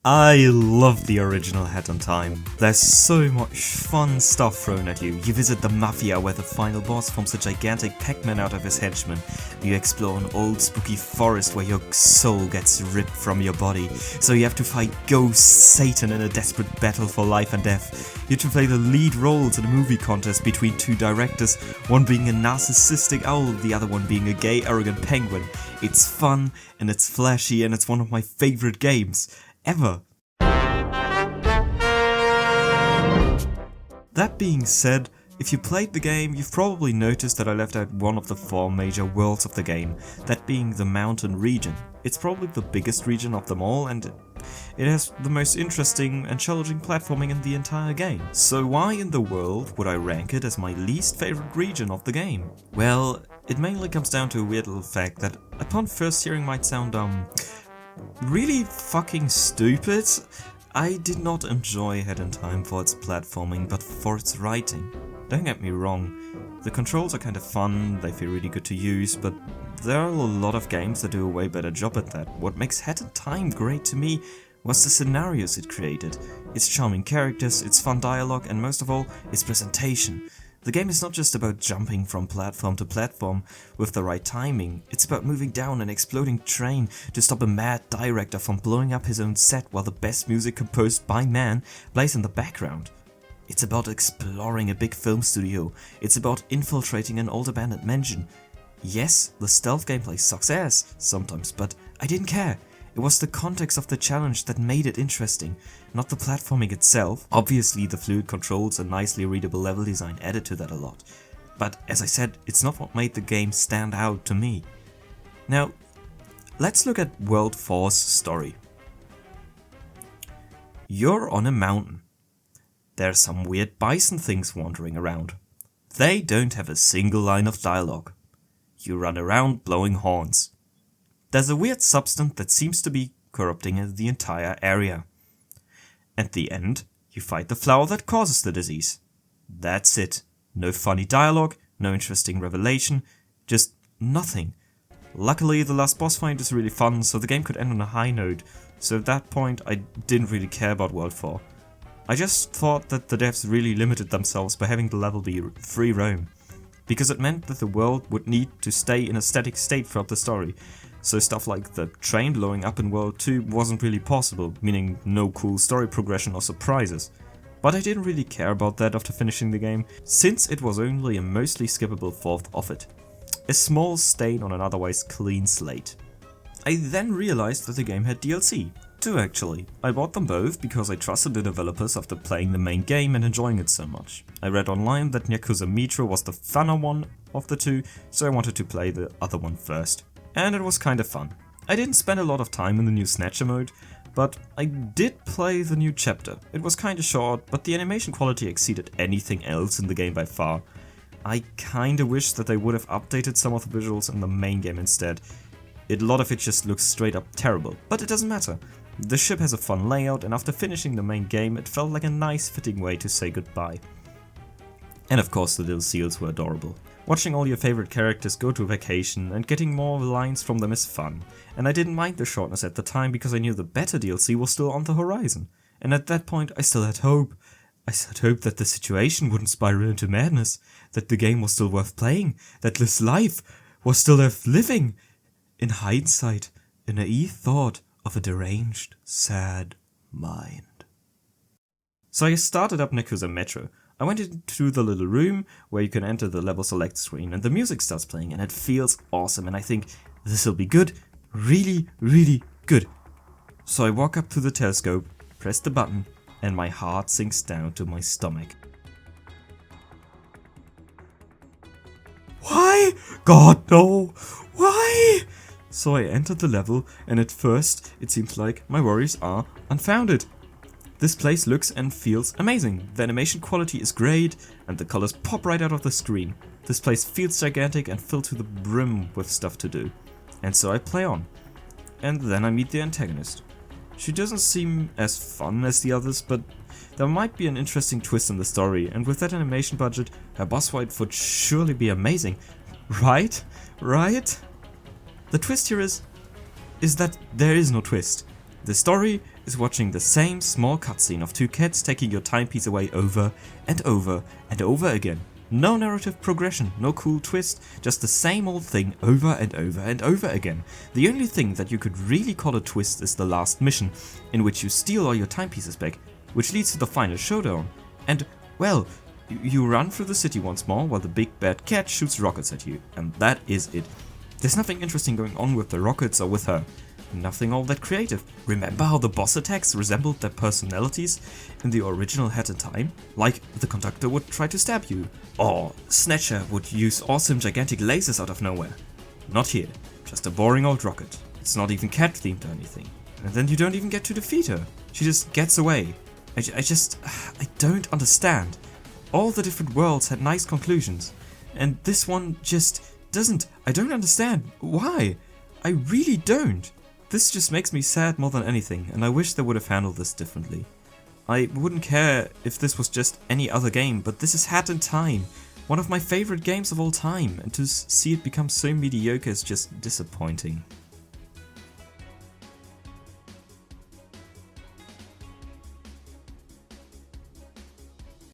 I love the original Hat in Time. There's so much fun stuff thrown at you. You visit the Mafia where the final boss forms a gigantic Pac-Man out of his henchmen. You explore an old spooky forest where your soul gets ripped from your body. So you have to fight Ghost Satan in a desperate battle for life and death. You have to play the lead roles in a movie contest between two directors, one being a narcissistic owl, the other one being a gay arrogant penguin. It's fun and it's flashy and it's one of my favorite games ever. That being said, if you played the game, you've probably noticed that I left out one of the 4 major worlds of the game, that being the mountain region. It's probably the biggest region of them all, and it has the most interesting and challenging platforming in the entire game. So why in the world would I rank it as my least favorite region of the game? Well, it mainly comes down to a weird little fact that upon first hearing might sound really fucking stupid. I did not enjoy Hat in Time for its platforming, but for its writing. Don't get me wrong, the controls are kind of fun, they feel really good to use, but there are a lot of games that do a way better job at that. What makes Hat in Time great to me was the scenarios it created, its charming characters, its fun dialogue, and most of all, its presentation. The game is not just about jumping from platform to platform with the right timing, it's about moving down an exploding train to stop a mad director from blowing up his own set while the best music composed by man plays in the background. It's about exploring a big film studio, it's about infiltrating an old abandoned mansion. Yes, the stealth gameplay sucks ass sometimes, but I didn't care. It was the context of the challenge that made it interesting, not the platforming itself. Obviously the fluid controls and nicely readable level design added to that a lot. But as I said, it's not what made the game stand out to me. Now, let's look at World 4's story. You're on a mountain. There's some weird bison things wandering around. They don't have a single line of dialogue. You run around blowing horns. There's a weird substance that seems to be corrupting the entire area. At the end, you fight the flower that causes the disease. That's it. No funny dialogue, no interesting revelation, just nothing. Luckily, the last boss fight is really fun, so the game could end on a high note, so at that point I didn't really care about World 4. I just thought that the devs really limited themselves by having the level be free roam, because it meant that the world would need to stay in a static state throughout the story. So stuff like the train blowing up in World 2 wasn't really possible, meaning no cool story progression or surprises. But I didn't really care about that after finishing the game, since it was only a mostly skippable fourth of it. A small stain on an otherwise clean slate. I then realized that the game had DLC. 2 actually. I bought them both because I trusted the developers after playing the main game and enjoying it so much. I read online that Yakuza Metro was the funner one of the 2, so I wanted to play the other one first. And it was kinda fun. I didn't spend a lot of time in the new Snatcher mode, but I did play the new chapter. It was kinda short, but the animation quality exceeded anything else in the game by far. I kinda wish that they would have updated some of the visuals in the main game instead. A lot of it just looks straight up terrible, but it doesn't matter. The ship has a fun layout, and after finishing the main game it felt like a nice fitting way to say goodbye. And of course the little seals were adorable. Watching all your favorite characters go to vacation and getting more lines from them is fun, and I didn't mind the shortness at the time because I knew the better DLC was still on the horizon. And at that point I still had hope. I still had hope that the situation wouldn't spiral into madness, that the game was still worth playing, that this life was still worth living. In hindsight, a naive thought of a deranged, sad mind. So I started up Yakuza Metro. I went into the little room where you can enter the level select screen and the music starts playing and it feels awesome and I think this'll be good, really, really good. So I walk up to the telescope, press the button and my heart sinks down to my stomach. Why? God no! Why? So I entered the level and at first it seems like my worries are unfounded. This place looks and feels amazing. The animation quality is great and the colors pop right out of the screen. This place feels gigantic and filled to the brim with stuff to do. And so I play on. And then I meet the antagonist. She doesn't seem as fun as the others, but there might be an interesting twist in the story, and with that animation budget, her boss fight would surely be amazing. Right? Right? The twist here is that there is no twist. The story is watching the same small cutscene of two kids taking your timepiece away over and over and over again. No narrative progression, no cool twist, just the same old thing over and over and over again. The only thing that you could really call a twist is the last mission, in which you steal all your timepieces back, which leads to the final showdown. And, well, you run through the city once more while the big bad cat shoots rockets at you, and that is it. There's nothing interesting going on with the rockets or with her. Nothing all that creative. Remember how the boss attacks resembled their personalities in the original Hat in Time? Like, the conductor would try to stab you, or Snatcher would use awesome gigantic lasers out of nowhere. Not here, just a boring old rocket. It's not even cat themed or anything. And then you don't even get to defeat her. She just gets away. I don't understand. All the different worlds had nice conclusions, and this one just doesn't. I don't understand. Why? I really don't. This just makes me sad more than anything, and I wish they would have handled this differently. I wouldn't care if this was just any other game, but this is Hat in Time, one of my favorite games of all time, and to see it become so mediocre is just disappointing.